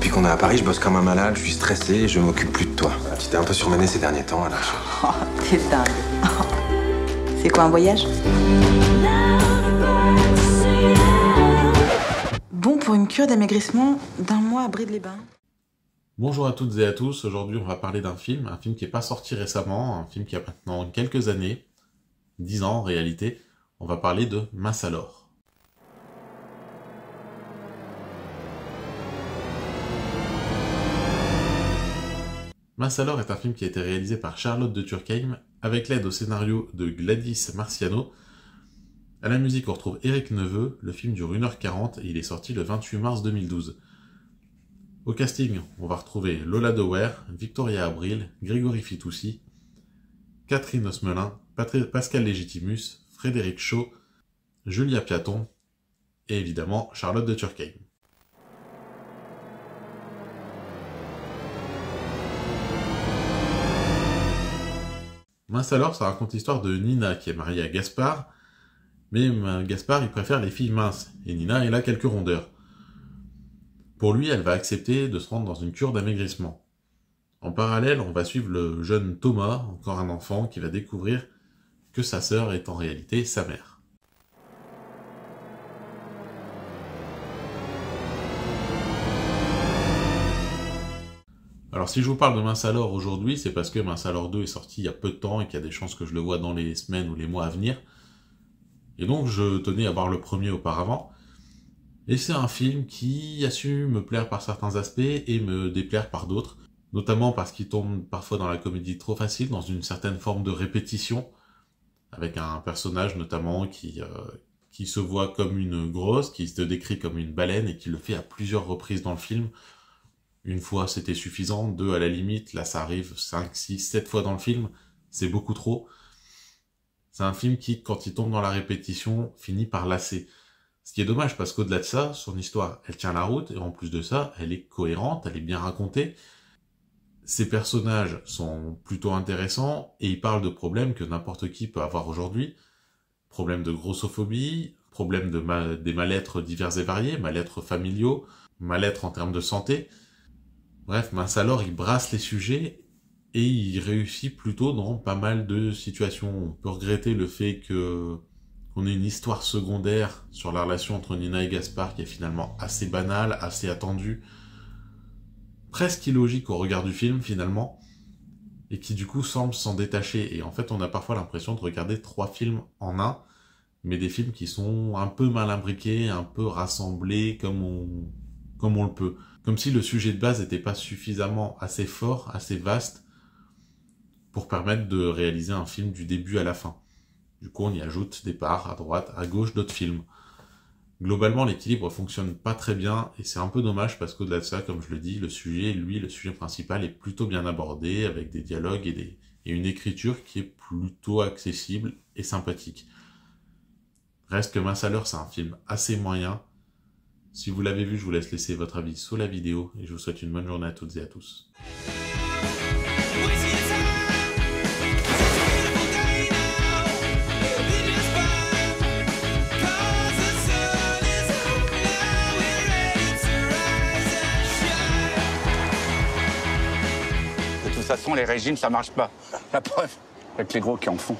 Depuis qu'on est à Paris, je bosse comme un malade, je suis stressé et je m'occupe plus de toi. Tu t'es un peu surmené ces derniers temps, alors. Oh, t'es dingue. C'est quoi, un voyage? Bon pour une cure d'amaigrissement d'1 mois à Bride-les-Bains. Bonjour à toutes et à tous, aujourd'hui on va parler d'un film qui n'est pas sorti récemment, un film qui a maintenant quelques années, 10 ans en réalité. On va parler de Mince alors. Mince alors est un film qui a été réalisé par Charlotte de Turckheim avec l'aide au scénario de Gladys Marciano. À la musique on retrouve Éric Neveu, le film dure 1h40 et il est sorti le 28 mars 2012. Au casting, on va retrouver Lola Dewer, Victoria Abril, Grégory Fitoussi, Catherine Osmelin, Pascal Légitimus, Frédéric Shaw, Julia Piaton et évidemment Charlotte de Turckheim. Mince alors, ça raconte l'histoire de Nina qui est mariée à Gaspard, mais Gaspard il préfère les filles minces, et Nina elle a quelques rondeurs. Pour lui, elle va accepter de se rendre dans une cure d'amaigrissement. En parallèle, on va suivre le jeune Thomas, encore un enfant, qui va découvrir que sa sœur est en réalité sa mère. Alors si je vous parle de Mince alors aujourd'hui, c'est parce que Mince alors 2 est sorti il y a peu de temps et qu'il y a des chances que je le vois dans les semaines ou les mois à venir. Et donc je tenais à voir le premier auparavant. Et c'est un film qui a su me plaire par certains aspects et me déplaire par d'autres, notamment parce qu'il tombe parfois dans la comédie trop facile, dans une certaine forme de répétition, avec un personnage notamment qui se voit comme une grosse, qui se décrit comme une baleine et qui le fait à plusieurs reprises dans le film. Une fois c'était suffisant, 2 à la limite, là ça arrive 5, 6, 7 fois dans le film, c'est beaucoup trop. C'est un film qui, quand il tombe dans la répétition, finit par lasser. Ce qui est dommage parce qu'au-delà de ça, son histoire, elle tient la route et en plus de ça, elle est cohérente, elle est bien racontée. Ses personnages sont plutôt intéressants et ils parlent de problèmes que n'importe qui peut avoir aujourd'hui. Problèmes de grossophobie, problèmes des mal-être divers et variés, mal-être familiaux, mal-être en termes de santé. Bref, Mince alors, il brasse les sujets et il réussit plutôt dans pas mal de situations. On peut regretter le fait qu'on ait une histoire secondaire sur la relation entre Nina et Gaspard qui est finalement assez banale, assez attendue, presque illogique au regard du film finalement, et qui du coup semble s'en détacher. Et en fait, on a parfois l'impression de regarder 3 films en un, mais des films qui sont un peu mal imbriqués, un peu rassemblés comme on le peut. Comme si le sujet de base n'était pas suffisamment assez fort, assez vaste, pour permettre de réaliser un film du début à la fin. Du coup, on y ajoute des parts à droite, à gauche d'autres films. Globalement, l'équilibre fonctionne pas très bien, et c'est un peu dommage parce qu'au-delà de ça, comme je le dis, le sujet principal est plutôt bien abordé, avec des dialogues et une écriture qui est plutôt accessible et sympathique. Reste que Mince alors, c'est un film assez moyen. Si vous l'avez vu, je vous laisse laisser votre avis sous la vidéo, et je vous souhaite une bonne journée à toutes et à tous. De toute façon, les régimes, ça marche pas. La preuve, avec les gros qui en font.